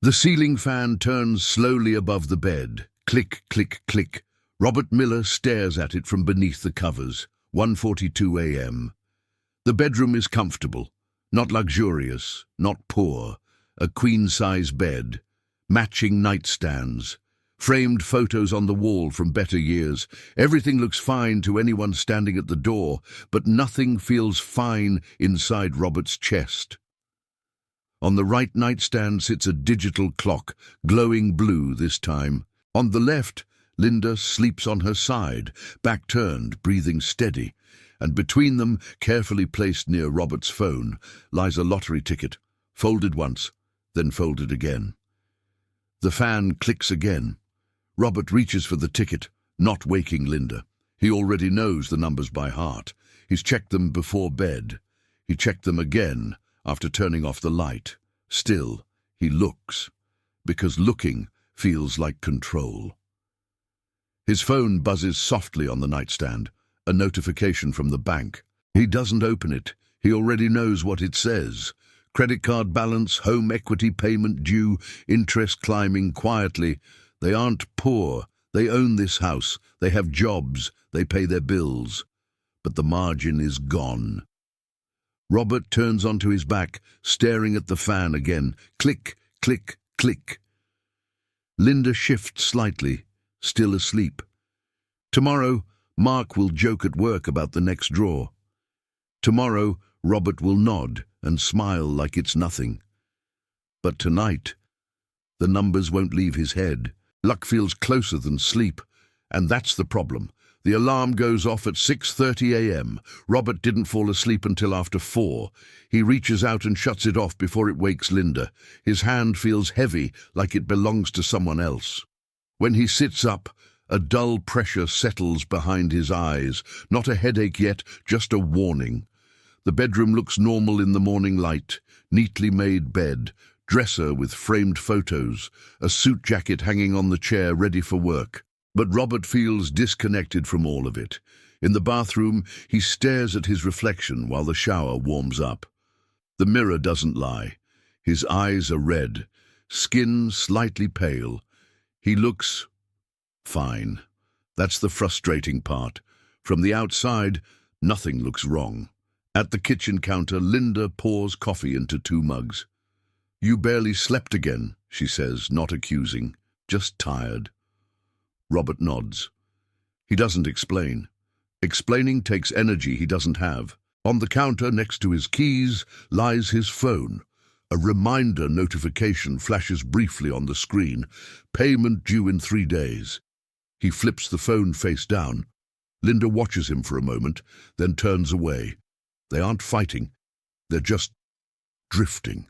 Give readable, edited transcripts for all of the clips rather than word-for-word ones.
The ceiling fan turns slowly above the bed. Click, click, click. Robert Miller stares at it from beneath the covers. 1:42 a.m. The bedroom is comfortable, not luxurious, not poor. A queen-size bed, matching nightstands, framed photos on the wall from better years. Everything looks fine to anyone standing at the door, but nothing feels fine inside Robert's chest. On the right nightstand sits a digital clock, glowing blue this time. On the left, Linda sleeps on her side, back turned, breathing steady. And between them, carefully placed near Robert's phone, lies a lottery ticket, folded once, then folded again. The fan clicks again. Robert reaches for the ticket, not waking Linda. He already knows the numbers by heart. He's checked them before bed. He checked them again after turning off the light. Still, he looks, because looking feels like control. His phone buzzes softly on the nightstand, a notification from the bank. He doesn't open it. He already knows what it says. Credit card balance, home equity payment due, interest climbing quietly. They aren't poor. They own this house. They have jobs. They pay their bills. But the margin is gone. Robert turns onto his back, staring at the fan again. Click, click, click. Linda shifts slightly, still asleep. Tomorrow, Mark will joke at work about the next draw. Tomorrow, Robert will nod and smile like it's nothing. But tonight, the numbers won't leave his head. Luck feels closer than sleep, and that's the problem. The alarm goes off at 6:30 a.m. Robert didn't fall asleep until after 4. He reaches out and shuts it off before it wakes Linda. His hand feels heavy, like it belongs to someone else. When he sits up, a dull pressure settles behind his eyes. Not a headache yet, just a warning. The bedroom looks normal in the morning light. Neatly made bed, dresser with framed photos, a suit jacket hanging on the chair ready for work. But Robert feels disconnected from all of it. In the bathroom, he stares at his reflection while the shower warms up. The mirror doesn't lie. His eyes are red, skin slightly pale. He looks fine. That's the frustrating part. From the outside, nothing looks wrong. At the kitchen counter, Linda pours coffee into 2 mugs. "You barely slept again," she says, not accusing, just tired. Robert nods. He doesn't explain. Explaining takes energy he doesn't have. On the counter next to his keys lies his phone. A reminder notification flashes briefly on the screen. Payment due in 3 days. He flips the phone face down. Linda watches him for a moment, then turns away. They aren't fighting. They're just drifting.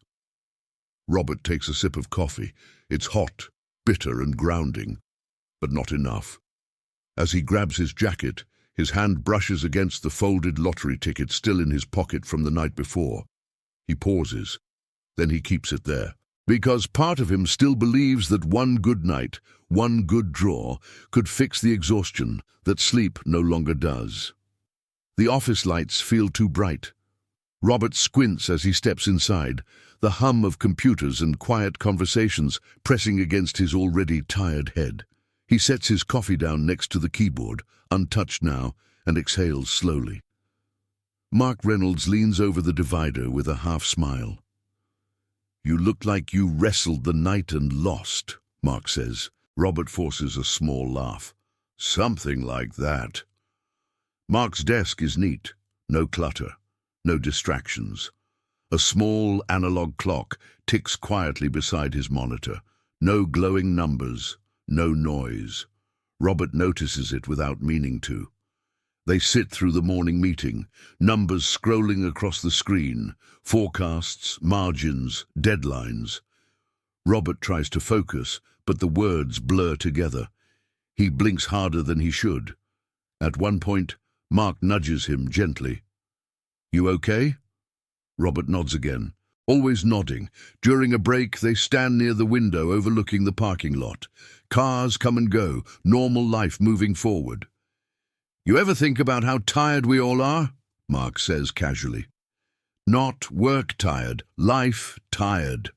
Robert takes a sip of coffee. It's hot, bitter and grounding, but not enough. As he grabs his jacket, his hand brushes against the folded lottery ticket still in his pocket from the night before. He pauses. Then he keeps it there. Because part of him still believes that one good night, one good draw, could fix the exhaustion that sleep no longer does. The office lights feel too bright. Robert squints as he steps inside, the hum of computers and quiet conversations pressing against his already tired head. He sets his coffee down next to the keyboard, untouched now, and exhales slowly. Mark Reynolds leans over the divider with a half-smile. "You look like you wrestled the night and lost," Mark says. Robert forces a small laugh. "Something like that." Mark's desk is neat. No clutter. No distractions. A small analog clock ticks quietly beside his monitor. No glowing numbers. No noise. Robert notices it without meaning to. They sit through the morning meeting, numbers scrolling across the screen, forecasts, margins, deadlines. Robert tries to focus, but the words blur together. He blinks harder than he should. At one point, Mark nudges him gently. "You okay?" Robert nods again, always nodding. During a break, they stand near the window overlooking the parking lot. Cars come and go, normal life moving forward. "You ever think about how tired we all are?" Mark says casually. "Not work tired, life tired."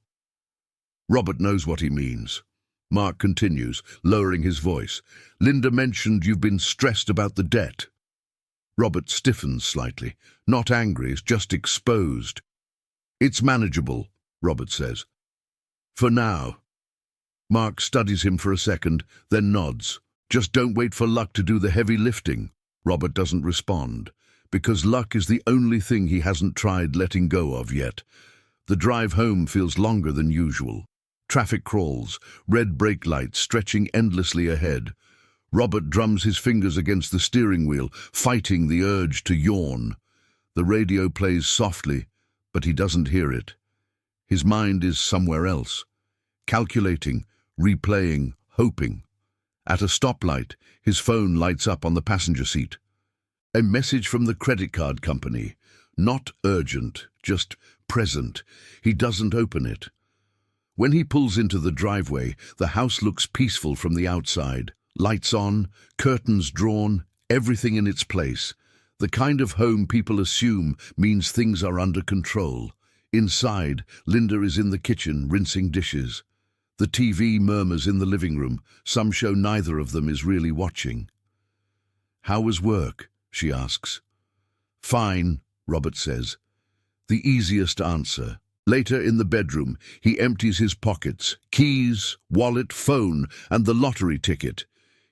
Robert knows what he means. Mark continues, lowering his voice. Linda mentioned you've been stressed about the debt. Robert stiffens slightly. Not angry, it's just exposed. It's manageable, Robert says. For now. Mark studies him for a second, then nods. Just don't wait for luck to do the heavy lifting. Robert doesn't respond, because luck is the only thing he hasn't tried letting go of yet. The drive home feels longer than usual. Traffic crawls, red brake lights stretching endlessly ahead. Robert drums his fingers against the steering wheel, fighting the urge to yawn. The radio plays softly, but he doesn't hear it. His mind is somewhere else, calculating, replaying, hoping. At a stoplight, his phone lights up on the passenger seat. A message from the credit card company. Not urgent, just present. He doesn't open it. When he pulls into the driveway, the house looks peaceful from the outside. Lights on, curtains drawn, everything in its place. The kind of home people assume means things are under control. Inside, Linda is in the kitchen, rinsing dishes. The TV murmurs in the living room. Some show neither of them is really watching. How was work? She asks. Fine, Robert says. The easiest answer. Later in the bedroom, he empties his pockets, keys, wallet, phone, and the lottery ticket.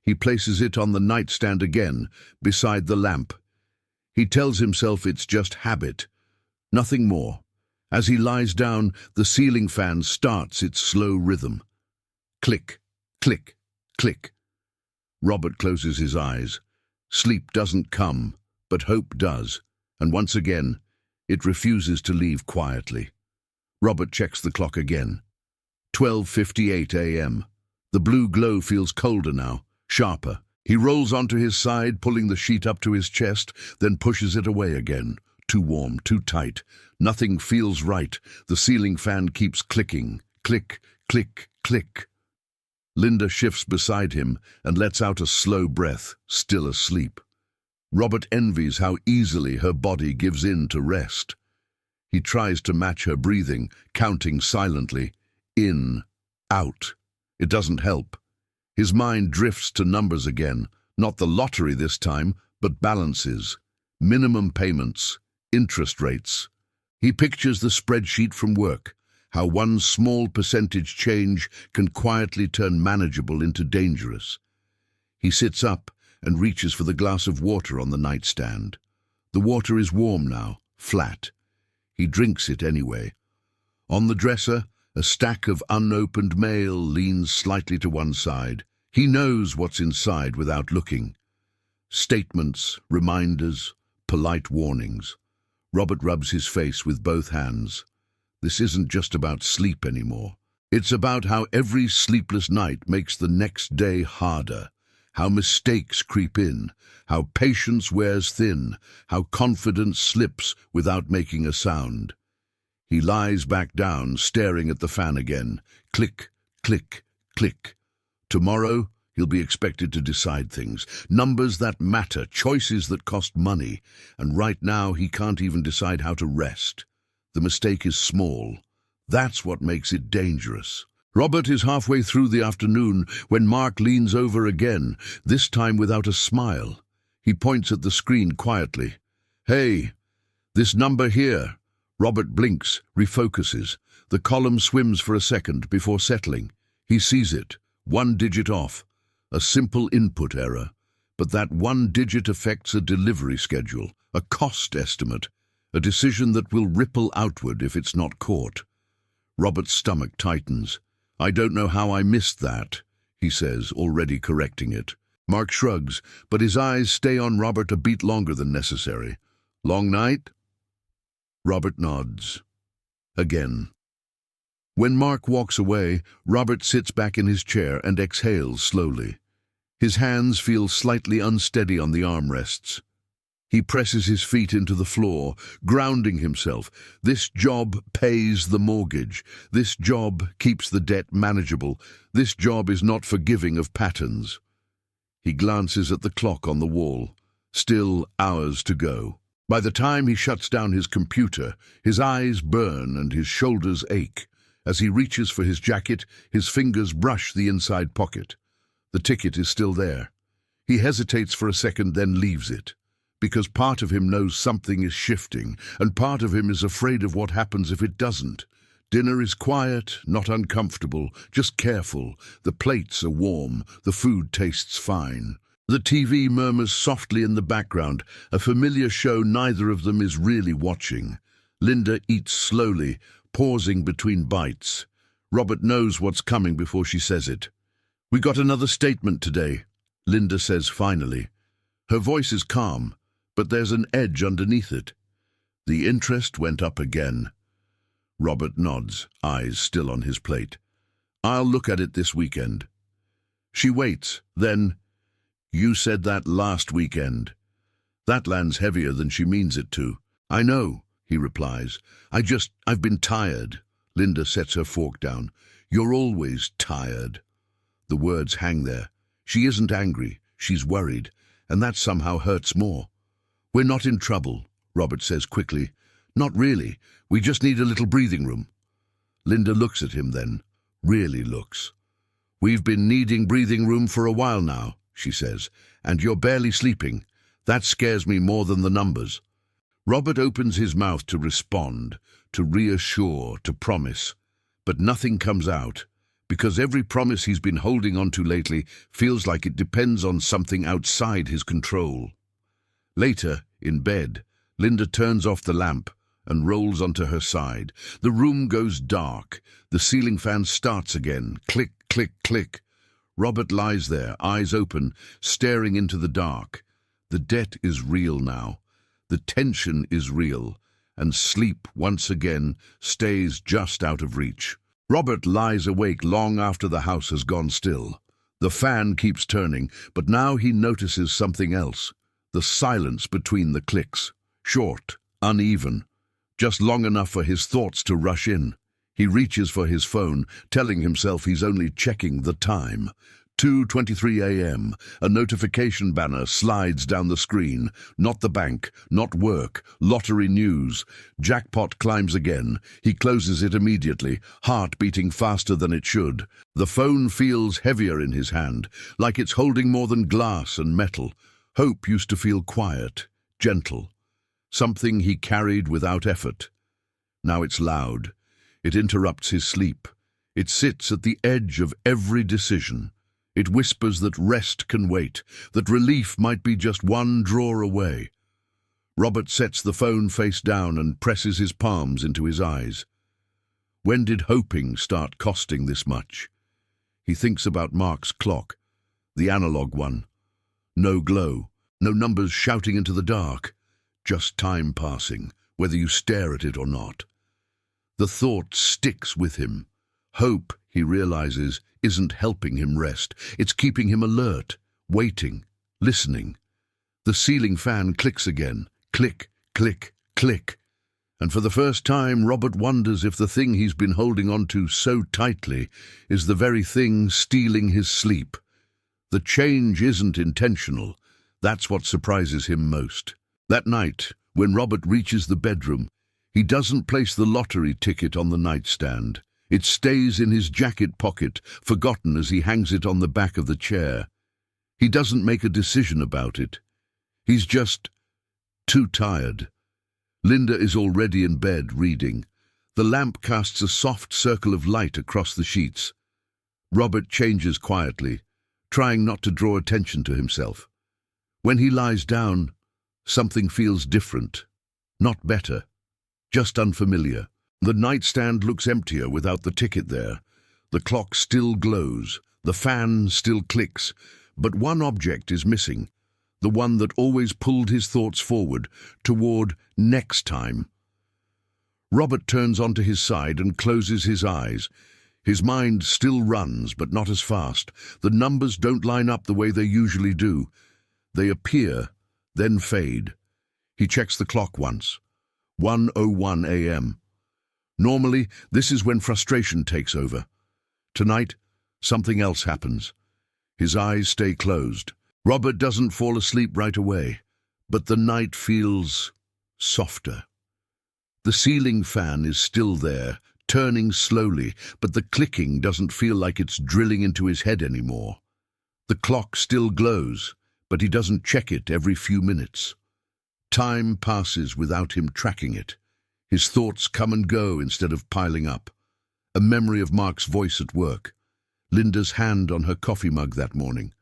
He places it on the nightstand again, beside the lamp. He tells himself it's just habit, nothing more. As he lies down, the ceiling fan starts its slow rhythm. Click, click, click. Robert closes his eyes. Sleep doesn't come, but hope does, and once again, it refuses to leave quietly. Robert checks the clock again. 12:58 a.m. The blue glow feels colder now, sharper. He rolls onto his side, pulling the sheet up to his chest, then pushes it away again. Too warm, too tight. Nothing feels right. The ceiling fan keeps clicking. Click, click, click. Linda shifts beside him and lets out a slow breath, still asleep. Robert envies how easily her body gives in to rest. He tries to match her breathing, counting silently. In, out. It doesn't help. His mind drifts to numbers again, not the lottery this time, but balances, minimum payments, interest rates. He pictures the spreadsheet from work, how one small percentage change can quietly turn manageable into dangerous. He sits up and reaches for the glass of water on the nightstand. The water is warm now, flat. He drinks it anyway. On the dresser, a stack of unopened mail leans slightly to one side. He knows what's inside without looking. Statements, reminders, polite warnings. Robert rubs his face with both hands. This isn't just about sleep anymore. It's about how every sleepless night makes the next day harder, how mistakes creep in, how patience wears thin, how confidence slips without making a sound. He lies back down, staring at the fan again. Click, click, click. Tomorrow, he'll be expected to decide things, numbers that matter, choices that cost money, and right now he can't even decide how to rest. The mistake is small. That's what makes it dangerous. Robert is halfway through the afternoon when Mark leans over again, this time without a smile. He points at the screen quietly. Hey, this number here. Robert blinks, refocuses. The column swims for a second before settling. He sees it. One digit off, a simple input error, but that one digit affects a delivery schedule, a cost estimate, a decision that will ripple outward if it's not caught. Robert's stomach tightens. I don't know how I missed that, he says, already correcting it. Mark shrugs, but his eyes stay on Robert a beat longer than necessary. Long night? Robert nods. Again. When Mark walks away, Robert sits back in his chair and exhales slowly. His hands feel slightly unsteady on the armrests. He presses his feet into the floor, grounding himself. This job pays the mortgage. This job keeps the debt manageable. This job is not forgiving of patterns. He glances at the clock on the wall. Still hours to go. By the time he shuts down his computer, his eyes burn and his shoulders ache. As he reaches for his jacket, his fingers brush the inside pocket. The ticket is still there. He hesitates for a second, then leaves it. Because part of him knows something is shifting, and part of him is afraid of what happens if it doesn't. Dinner is quiet, not uncomfortable, just careful. The plates are warm, the food tastes fine. The TV murmurs softly in the background, a familiar show neither of them is really watching. Linda eats slowly, pausing between bites. Robert knows what's coming before she says it. "We got another statement today," Linda says finally. Her voice is calm, but there's an edge underneath it. The interest went up again. Robert nods, eyes still on his plate. "I'll look at it this weekend." She waits, then, "You said that last weekend." That lands heavier than she means it to. "I know," he replies. I've been tired." Linda sets her fork down. "You're always tired." The words hang there. She isn't angry, she's worried, and that somehow hurts more. "We're not in trouble," Robert says quickly. "Not really. We just need a little breathing room." Linda looks at him then, really looks. "We've been needing breathing room for a while now," she says, "and you're barely sleeping. That scares me more than the numbers." Robert opens his mouth to respond, to reassure, to promise. But nothing comes out, because every promise he's been holding on to lately feels like it depends on something outside his control. Later, in bed, Linda turns off the lamp and rolls onto her side. The room goes dark. The ceiling fan starts again. Click, click, click. Robert lies there, eyes open, staring into the dark. The debt is real now. The tension is real, and sleep, once again, stays just out of reach. Robert lies awake long after the house has gone still. The fan keeps turning, but now he notices something else. The silence between the clicks. Short, uneven, just long enough for his thoughts to rush in. He reaches for his phone, telling himself he's only checking the time. 2:23 a.m. A notification banner slides down the screen. Not the bank, not work, lottery news. Jackpot climbs again. He closes it immediately, heart beating faster than it should. The phone feels heavier in his hand, like it's holding more than glass and metal. Hope used to feel quiet, gentle. Something he carried without effort. Now it's loud. It interrupts his sleep. It sits at the edge of every decision. It whispers that rest can wait, that relief might be just one drawer away. Robert sets the phone face down and presses his palms into his eyes. When did hoping start costing this much? He thinks about Mark's clock, the analog one. No glow, no numbers shouting into the dark, just time passing, whether you stare at it or not. The thought sticks with him. Hope, he realizes, isn't helping him rest. It's keeping him alert, waiting, listening. The ceiling fan clicks again. Click, click, click. And for the first time, Robert wonders if the thing he's been holding on to so tightly is the very thing stealing his sleep. The change isn't intentional. That's what surprises him most. That night, when Robert reaches the bedroom, he doesn't place the lottery ticket on the nightstand. It stays in his jacket pocket, forgotten as he hangs it on the back of the chair. He doesn't make a decision about it. He's just too tired. Linda is already in bed, reading. The lamp casts a soft circle of light across the sheets. Robert changes quietly, trying not to draw attention to himself. When he lies down, something feels different. Not better, just unfamiliar. The nightstand looks emptier without the ticket there. The clock still glows, the fan still clicks, but one object is missing, the one that always pulled his thoughts forward, toward next time. Robert turns onto his side and closes his eyes. His mind still runs, but not as fast. The numbers don't line up the way they usually do. They appear, then fade. He checks the clock once. 1:01 a.m. Normally, this is when frustration takes over. Tonight, something else happens. His eyes stay closed. Robert doesn't fall asleep right away, but the night feels softer. The ceiling fan is still there, turning slowly, but the clicking doesn't feel like it's drilling into his head anymore. The clock still glows, but he doesn't check it every few minutes. Time passes without him tracking it. His thoughts come and go instead of piling up. A memory of Mark's voice at work, Linda's hand on her coffee mug that morning,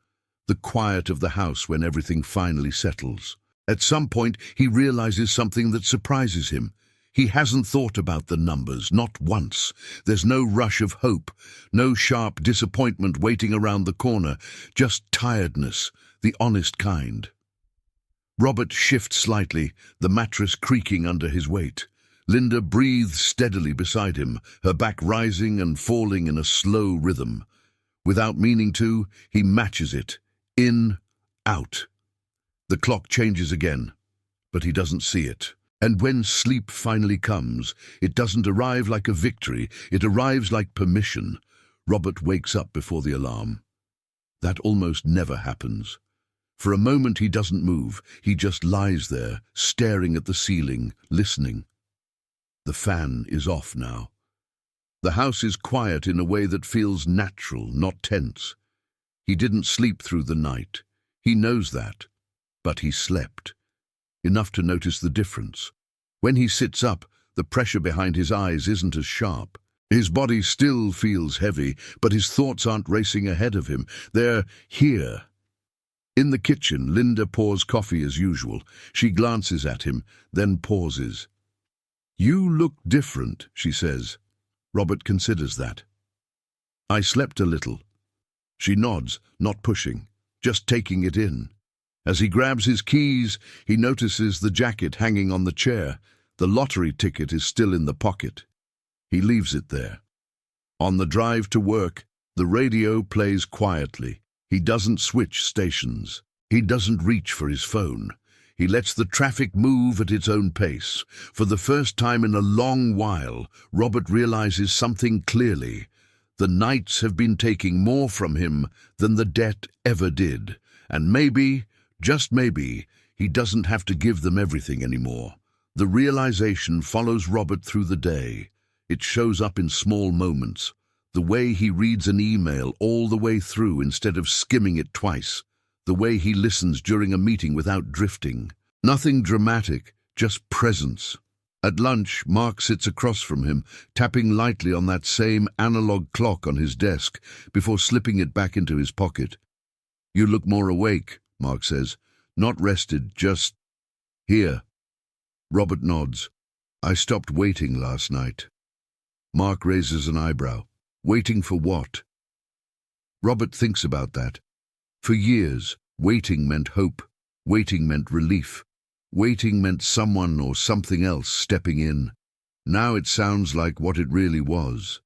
the quiet of the house when everything finally settles. At some point, he realizes something that surprises him. He hasn't thought about the numbers, not once. There's no rush of hope, no sharp disappointment waiting around the corner, just tiredness, the honest kind. Robert shifts slightly, the mattress creaking under his weight. Linda breathes steadily beside him, her back rising and falling in a slow rhythm. Without meaning to, he matches it. In, out. The clock changes again, but he doesn't see it. And when sleep finally comes, it doesn't arrive like a victory, it arrives like permission. Robert wakes up before the alarm. That almost never happens. For a moment he doesn't move, he just lies there, staring at the ceiling, listening. The fan is off now. The house is quiet in a way that feels natural, not tense. He didn't sleep through the night. He knows that. But he slept. Enough to notice the difference. When he sits up, the pressure behind his eyes isn't as sharp. His body still feels heavy, but his thoughts aren't racing ahead of him. They're here. In the kitchen, Linda pours coffee as usual. She glances at him, then pauses. "You look different," she says. Robert considers that. "I slept a little." She nods, not pushing, just taking it in. As he grabs his keys, he notices the jacket hanging on the chair. The lottery ticket is still in the pocket. He leaves it there. On the drive to work, the radio plays quietly. He doesn't switch stations. He doesn't reach for his phone. He lets the traffic move at its own pace. For the first time in a long while, Robert realizes something clearly. The nights have been taking more from him than the debt ever did. And maybe, just maybe, he doesn't have to give them everything anymore. The realization follows Robert through the day. It shows up in small moments. The way he reads an email all the way through instead of skimming it twice. The way he listens during a meeting without drifting. Nothing dramatic, just presence. At lunch, Mark sits across from him, tapping lightly on that same analog clock on his desk before slipping it back into his pocket. "You look more awake," Mark says. "Not rested, just here." Robert nods. "I stopped waiting last night." Mark raises an eyebrow. Waiting for what? Robert thinks about that. For years, waiting meant hope. Waiting meant relief. Waiting meant someone or something else stepping in. Now it sounds like what it really was.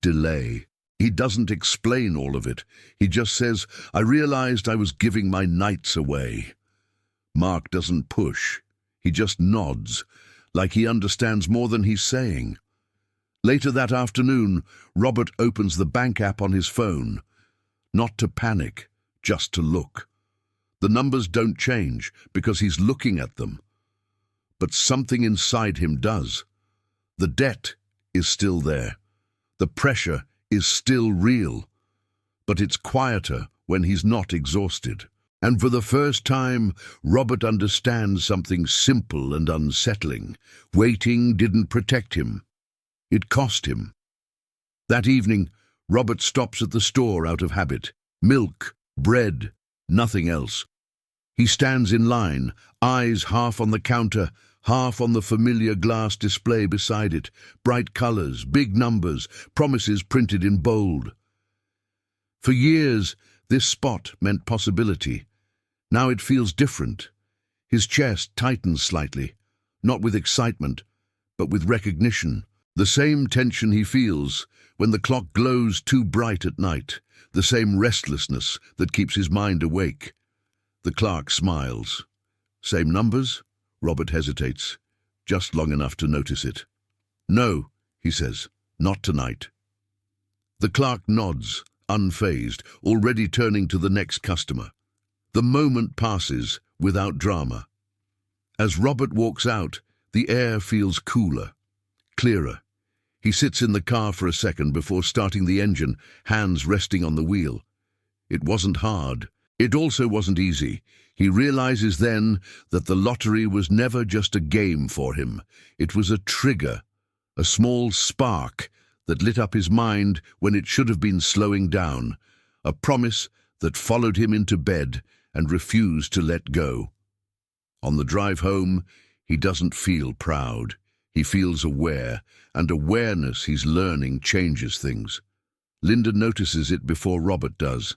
Delay. He doesn't explain all of it. He just says, "I realized I was giving my nights away." Mark doesn't push. He just nods, like he understands more than he's saying. Later that afternoon, Robert opens the bank app on his phone. Not to panic, just to look. The numbers don't change because he's looking at them. But something inside him does. The debt is still there. The pressure is still real. But it's quieter when he's not exhausted. And for the first time, Robert understands something simple and unsettling. Waiting didn't protect him. It cost him. That evening, Robert stops at the store out of habit. Milk, bread, nothing else. He stands in line, eyes half on the counter, half on the familiar glass display beside it. Bright colors, big numbers, promises printed in bold. For years, this spot meant possibility. Now it feels different. His chest tightens slightly, not with excitement, but with recognition. The same tension he feels when the clock glows too bright at night, the same restlessness that keeps his mind awake. The clerk smiles. "Same numbers?" Robert hesitates, just long enough to notice it. "No," he says, "not tonight." The clerk nods, unfazed, already turning to the next customer. The moment passes without drama. As Robert walks out, the air feels cooler, clearer. He sits in the car for a second before starting the engine, hands resting on the wheel. It wasn't hard. It also wasn't easy. He realizes then that the lottery was never just a game for him. It was a trigger, a small spark that lit up his mind when it should have been slowing down, a promise that followed him into bed and refused to let go. On the drive home, he doesn't feel proud. He feels aware, and awareness he's learning changes things. Linda notices it before Robert does.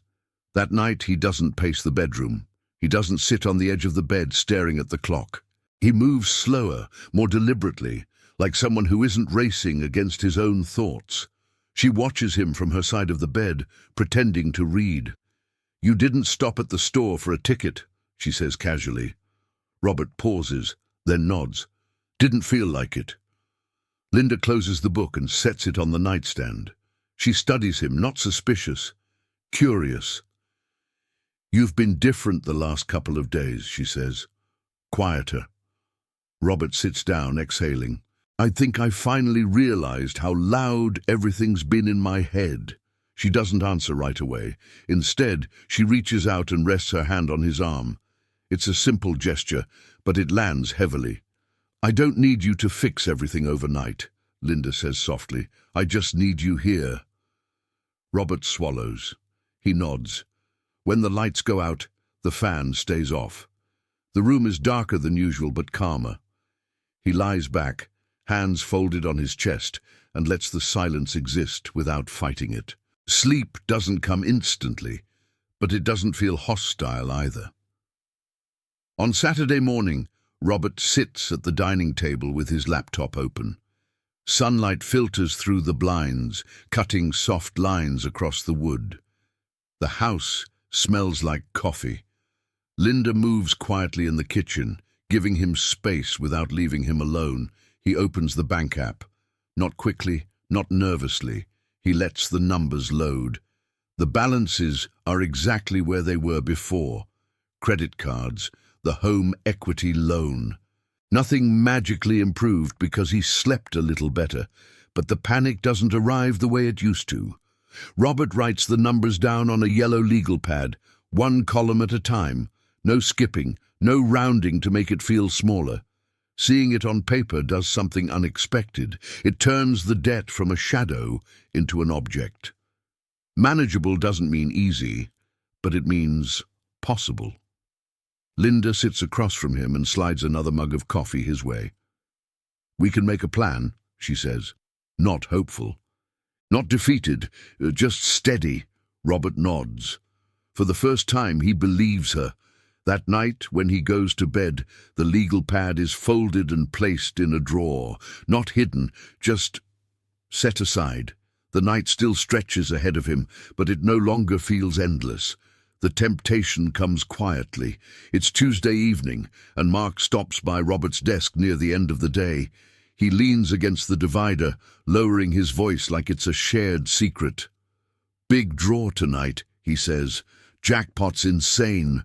That night, he doesn't pace the bedroom. He doesn't sit on the edge of the bed staring at the clock. He moves slower, more deliberately, like someone who isn't racing against his own thoughts. She watches him from her side of the bed, pretending to read. "You didn't stop at the store for a ticket," she says casually. Robert pauses, then nods. "Didn't feel like it." Linda closes the book and sets it on the nightstand. She studies him, not suspicious, curious. "You've been different the last couple of days," she says. Quieter. Robert sits down, exhaling. "I think I finally realized how loud everything's been in my head." She doesn't answer right away. Instead, she reaches out and rests her hand on his arm. It's a simple gesture, but it lands heavily. "I don't need you to fix everything overnight," Linda says softly. "I just need you here." Robert swallows. He nods. When the lights go out, the fan stays off. The room is darker than usual, but calmer. He lies back, hands folded on his chest, and lets the silence exist without fighting it. Sleep doesn't come instantly, but it doesn't feel hostile either. On Saturday morning, Robert sits at the dining table with his laptop open. Sunlight filters through the blinds, cutting soft lines across the wood. The house smells like coffee. Linda moves quietly in the kitchen, giving him space without leaving him alone. He opens the bank app. Not quickly, not nervously. He lets the numbers load. The balances are exactly where they were before. Credit cards, the home equity loan. Nothing magically improved because he slept a little better, but the panic doesn't arrive the way it used to. Robert writes the numbers down on a yellow legal pad, one column at a time. No skipping, no rounding to make it feel smaller. Seeing it on paper does something unexpected. It turns the debt from a shadow into an object. Manageable doesn't mean easy, but it means possible. Linda sits across from him and slides another mug of coffee his way. "We can make a plan," she says, not hopeful. "Not defeated, just steady." Robert nods. For the first time, he believes her. That night, when he goes to bed, the legal pad is folded and placed in a drawer, not hidden, just set aside. The night still stretches ahead of him, but it no longer feels endless. The temptation comes quietly. It's Tuesday evening, and Mark stops by Robert's desk near the end of the day. He leans against the divider, lowering his voice like it's a shared secret. "Big draw tonight," he says. "Jackpot's insane."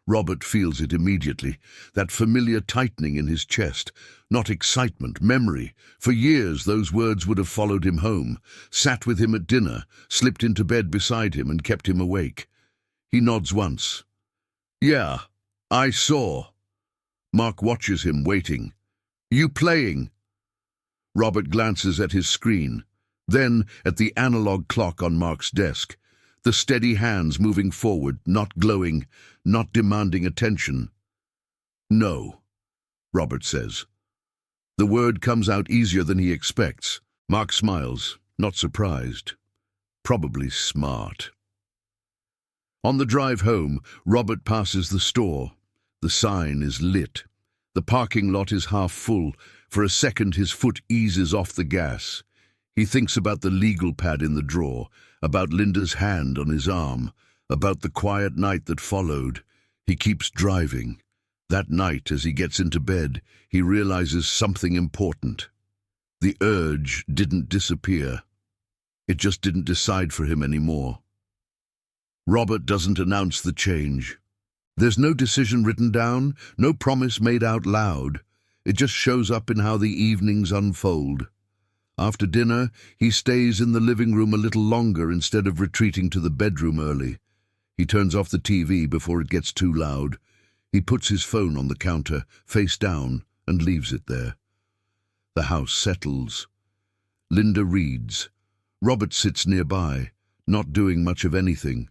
Robert feels it immediately, that familiar tightening in his chest. Not excitement, memory. For years those words would have followed him home, sat with him at dinner, slipped into bed beside him and kept him awake. He nods once. "Yeah, I saw." Mark watches him, waiting. "You playing?" Robert glances at his screen, then at the analog clock on Mark's desk. The steady hands moving forward, not glowing, not demanding attention. "No," Robert says. The word comes out easier than he expects. Mark smiles, not surprised. Probably smart. On the drive home, Robert passes the store. The sign is lit. The parking lot is half full. For a second, his foot eases off the gas. He thinks about the legal pad in the drawer, about Linda's hand on his arm, about the quiet night that followed. He keeps driving. That night, as he gets into bed, he realizes something important. The urge didn't disappear. It just didn't decide for him anymore. Robert doesn't announce the change. There's no decision written down, no promise made out loud. It just shows up in how the evenings unfold. After dinner, he stays in the living room a little longer instead of retreating to the bedroom early. He turns off the TV before it gets too loud. He puts his phone on the counter, face down, and leaves it there. The house settles. Linda reads. Robert sits nearby, not doing much of anything.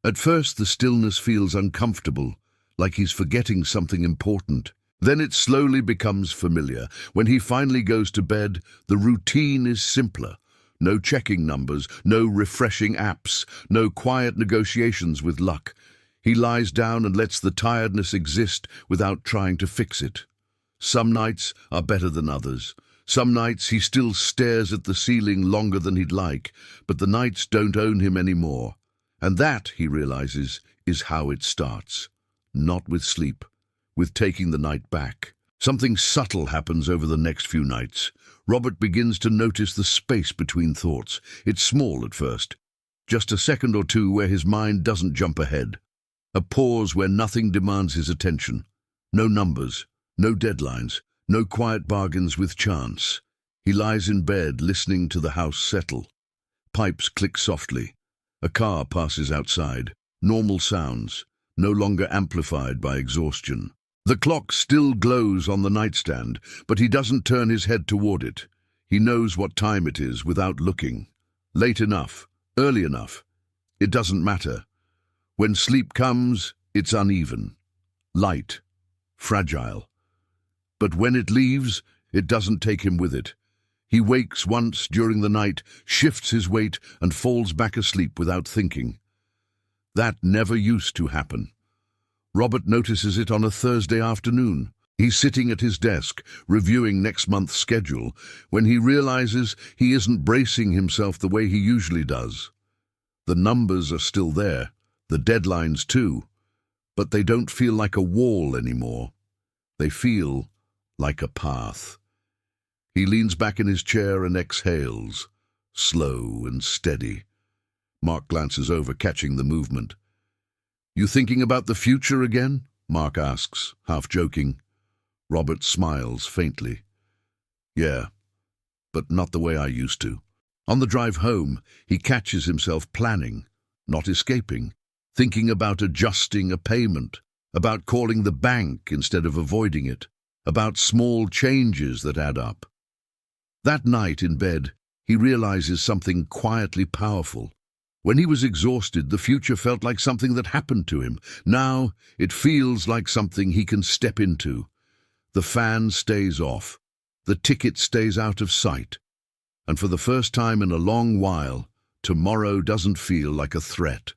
At first, the stillness feels uncomfortable, like he's forgetting something important. Then it slowly becomes familiar. When he finally goes to bed, the routine is simpler. No checking numbers, no refreshing apps, no quiet negotiations with luck. He lies down and lets the tiredness exist without trying to fix it. Some nights are better than others. Some nights he still stares at the ceiling longer than he'd like, but the nights don't own him anymore. And that, he realizes, is how it starts. Not with sleep, with taking the night back. Something subtle happens over the next few nights. Robert begins to notice the space between thoughts. It's small at first, just a second or two where his mind doesn't jump ahead. A pause where nothing demands his attention. No numbers, no deadlines, no quiet bargains with chance. He lies in bed listening to the house settle. Pipes click softly. A car passes outside. Normal sounds, no longer amplified by exhaustion. The clock still glows on the nightstand, but he doesn't turn his head toward it. He knows what time it is without looking. Late enough, early enough. It doesn't matter. When sleep comes, it's uneven, light, fragile. But when it leaves, it doesn't take him with it. He wakes once during the night, shifts his weight, and falls back asleep without thinking. That never used to happen. Robert notices it on a Thursday afternoon. He's sitting at his desk, reviewing next month's schedule, when he realizes he isn't bracing himself the way he usually does. The numbers are still there, the deadlines too, but they don't feel like a wall anymore. They feel like a path. He leans back in his chair and exhales, slow and steady. Mark glances over, catching the movement. "You thinking about the future again?" Mark asks, half joking. Robert smiles faintly. "Yeah, but not the way I used to." On the drive home, he catches himself planning, not escaping, thinking about adjusting a payment, about calling the bank instead of avoiding it, about small changes that add up. That night in bed, he realizes something quietly powerful. When he was exhausted, the future felt like something that happened to him. Now, it feels like something he can step into. The fan stays off. The ticket stays out of sight. And for the first time in a long while, tomorrow doesn't feel like a threat.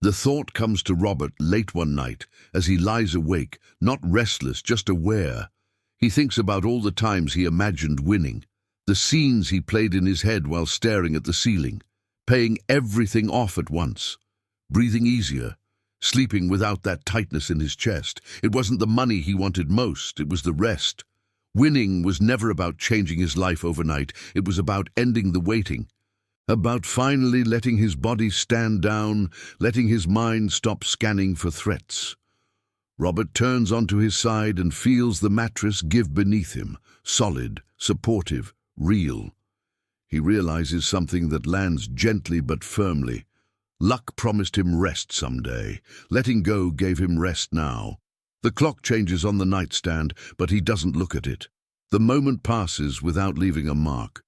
The thought comes to Robert late one night, as he lies awake, not restless, just aware. He thinks about all the times he imagined winning, the scenes he played in his head while staring at the ceiling. Paying everything off at once, breathing easier, sleeping without that tightness in his chest. It wasn't the money he wanted most, it was the rest. Winning was never about changing his life overnight, it was about ending the waiting, about finally letting his body stand down, letting his mind stop scanning for threats. Robert turns onto his side and feels the mattress give beneath him, solid, supportive, real. He realizes something that lands gently but firmly. Luck promised him rest someday. Letting go gave him rest now. The clock changes on the nightstand, but he doesn't look at it. The moment passes without leaving a mark.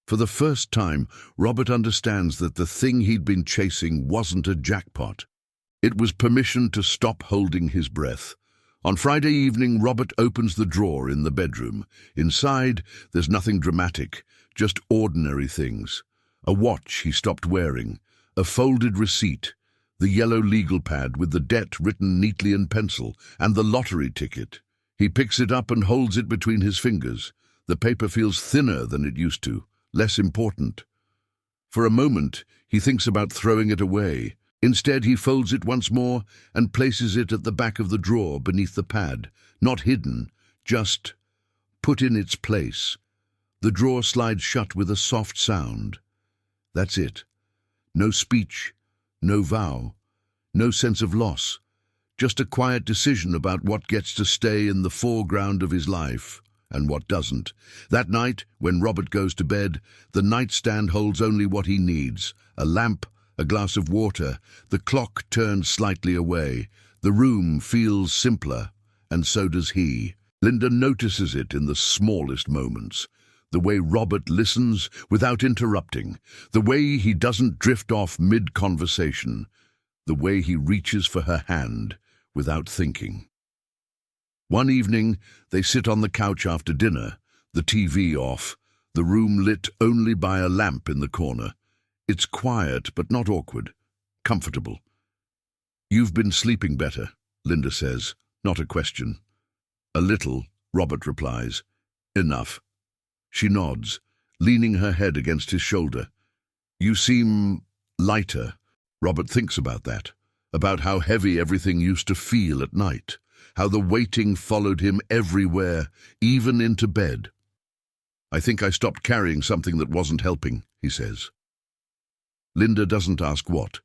For the first time, Robert understands that the thing he'd been chasing wasn't a jackpot. It was permission to stop holding his breath. On Friday evening, Robert opens the drawer in the bedroom. Inside, there's nothing dramatic, just ordinary things. A watch he stopped wearing, a folded receipt, the yellow legal pad with the debt written neatly in pencil, and the lottery ticket. He picks it up and holds it between his fingers. The paper feels thinner than it used to, less important. For a moment, he thinks about throwing it away. Instead, he folds it once more and places it at the back of the drawer beneath the pad, not hidden, just put in its place. The drawer slides shut with a soft sound. That's it. No speech, no vow, no sense of loss. Just a quiet decision about what gets to stay in the foreground of his life. and what doesn't. That night, when Robert goes to bed, the nightstand holds only what he needs: a lamp, a glass of water. The clock turns slightly away. The room feels simpler, and so does he. Linda notices it in the smallest moments. The way Robert listens without interrupting. The way he doesn't drift off mid-conversation. The way he reaches for her hand without thinking. One evening, they sit on the couch after dinner, the TV off, the room lit only by a lamp in the corner. It's quiet, but not awkward. Comfortable. "You've been sleeping better," Linda says, not a question. "A little," Robert replies. "Enough." She nods, leaning her head against his shoulder. "You seem lighter." Robert thinks about that, about how heavy everything used to feel at night, how the waiting followed him everywhere, even into bed. "I think I stopped carrying something that wasn't helping," he says. Linda doesn't ask what.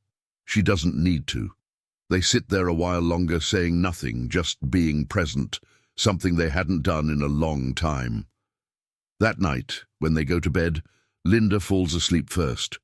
She doesn't need to. They sit there a while longer, saying nothing, just being present, something they hadn't done in a long time. That night, when they go to bed, Linda falls asleep first.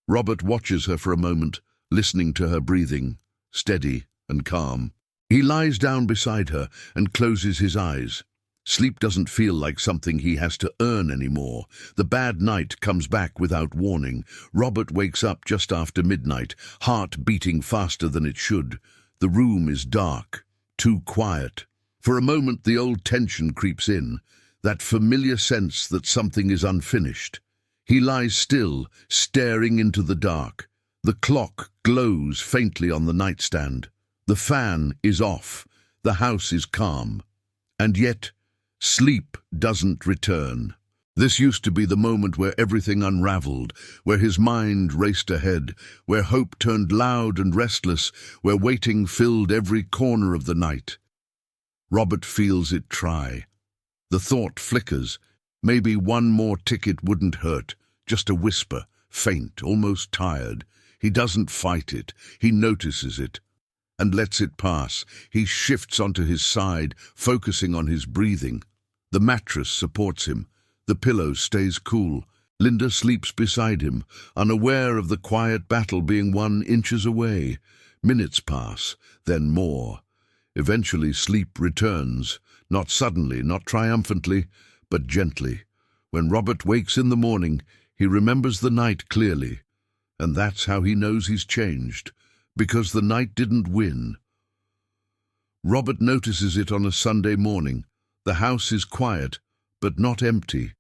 Robert watches her for a moment, listening to her breathing, steady and calm. He lies down beside her and closes his eyes. Sleep doesn't feel like something he has to earn anymore. The bad night comes back without warning. Robert wakes up just after midnight, heart beating faster than it should. The room is dark, too quiet. For a moment, the old tension creeps in, that familiar sense that something is unfinished. He lies still, staring into the dark. The clock glows faintly on the nightstand. The fan is off. The house is calm. And yet, sleep doesn't return. This used to be the moment where everything unraveled, where his mind raced ahead, where hope turned loud and restless, where waiting filled every corner of the night. Robert feels it try. The thought flickers. Maybe one more ticket wouldn't hurt. Just a whisper, faint, almost tired. He doesn't fight it. He notices it and lets it pass. He shifts onto his side, focusing on his breathing. The mattress supports him. The pillow stays cool. Linda sleeps beside him, unaware of the quiet battle being won inches away. Minutes pass, then more. Eventually sleep returns, not suddenly, not triumphantly, but gently. When Robert wakes in the morning, he remembers the night clearly. And that's how he knows he's changed, because the night didn't win. Robert notices it on a Sunday morning. The house is quiet, but not empty.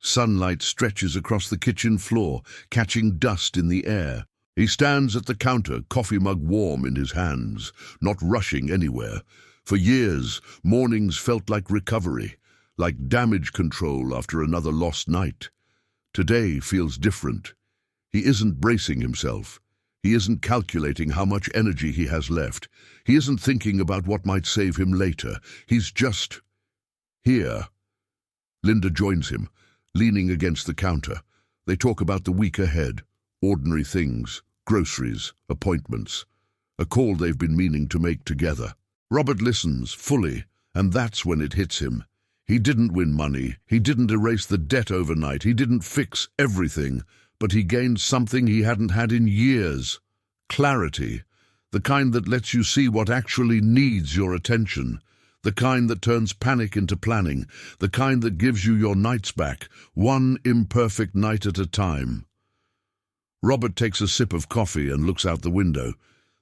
Sunlight stretches across the kitchen floor, catching dust in the air. He stands at the counter, coffee mug warm in his hands, not rushing anywhere. For years, mornings felt like recovery, like damage control after another lost night. Today feels different. He isn't bracing himself. He isn't calculating how much energy he has left. He isn't thinking about what might save him later. He's just here. Linda joins him, leaning against the counter. They talk about the week ahead, ordinary things, groceries, appointments, a call they've been meaning to make together. Robert listens fully, and that's when it hits him. He didn't win money. He didn't erase the debt overnight. He didn't fix everything. But he gained something he hadn't had in years. Clarity. The kind that lets you see what actually needs your attention. The kind that turns panic into planning. The kind that gives you your nights back, one imperfect night at a time. Robert takes a sip of coffee and looks out the window.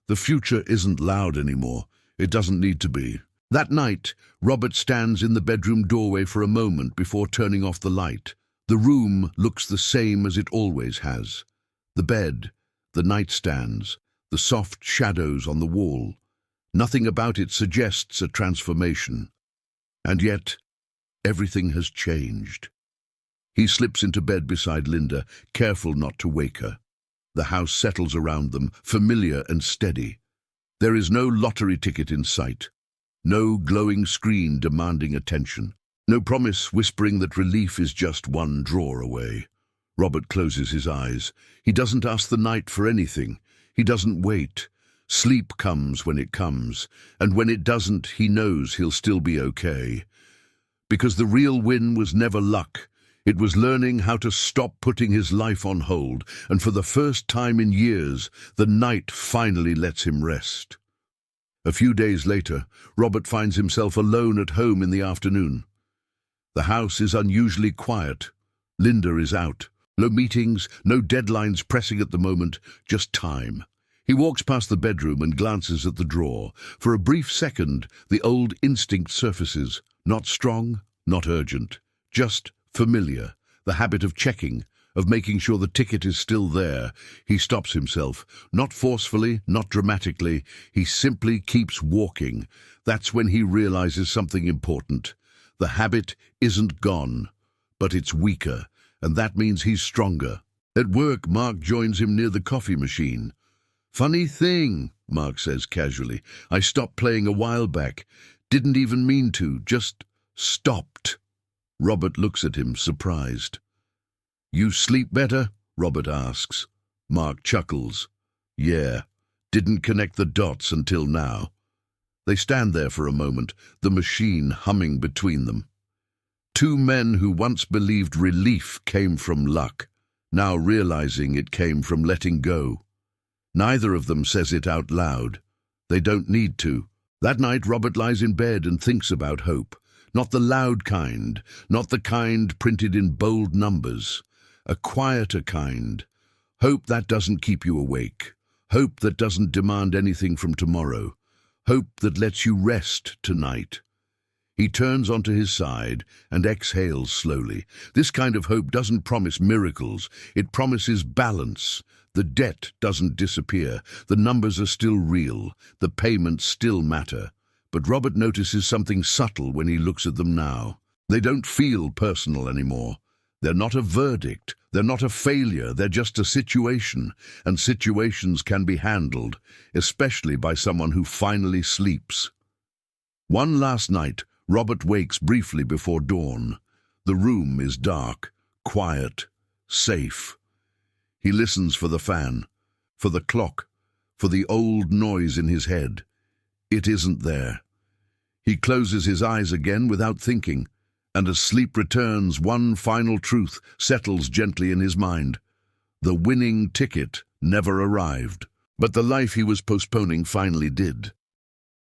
The future isn't loud anymore. It doesn't need to be. That night, Robert stands in the bedroom doorway for a moment before turning off the light. The room looks the same as it always has. The bed, the nightstands, the soft shadows on the wall. Nothing about it suggests a transformation. And yet, everything has changed. He slips into bed beside Linda, careful not to wake her. The house settles around them, familiar and steady. There is no lottery ticket in sight. No glowing screen demanding attention. No promise whispering that relief is just one drawer away. Robert closes his eyes. He doesn't ask the night for anything. He doesn't wait. Sleep comes when it comes, and when it doesn't, he knows he'll still be okay. because the real win was never luck. It was learning how to stop putting his life on hold, and for the first time in years, the night finally lets him rest. A few days later, Robert finds himself alone at home in the afternoon. The house is unusually quiet. Linda is out. No meetings, no deadlines pressing at the moment, just time. He walks past the bedroom and glances at the drawer. For a brief second, the old instinct surfaces. Not strong, not urgent, just familiar. The habit of checking, of making sure the ticket is still there. He stops himself, not forcefully, not dramatically. He simply keeps walking. That's when he realizes something important. The habit isn't gone, but it's weaker, and that means he's stronger. At work, Mark joins him near the coffee machine. "Funny thing," Mark says casually. "I stopped playing a while back. Didn't even mean to, just stopped." Robert looks at him, surprised. "You sleep better?" Robert asks. Mark chuckles. "Yeah, didn't connect the dots until now." They stand there for a moment, the machine humming between them. Two men who once believed relief came from luck, now realizing it came from letting go. Neither of them says it out loud. They don't need to. That night, Robert lies in bed and thinks about hope. Not the loud kind, not the kind printed in bold numbers. A quieter kind. Hope that doesn't keep you awake. Hope that doesn't demand anything from tomorrow. Hope that lets you rest tonight. He turns onto his side and exhales slowly. This kind of hope doesn't promise miracles. It promises balance. The debt doesn't disappear. The numbers are still real. The payments still matter. But Robert notices something subtle when he looks at them now. They don't feel personal anymore. They're not a verdict. They're not a failure. They're just a situation. And situations can be handled, especially by someone who finally sleeps. One last night, Robert wakes briefly before dawn. The room is dark, quiet, safe. He listens for the fan, for the clock, for the old noise in his head. It isn't there. He closes his eyes again without thinking, and as sleep returns, one final truth settles gently in his mind. The winning ticket never arrived, but the life he was postponing finally did.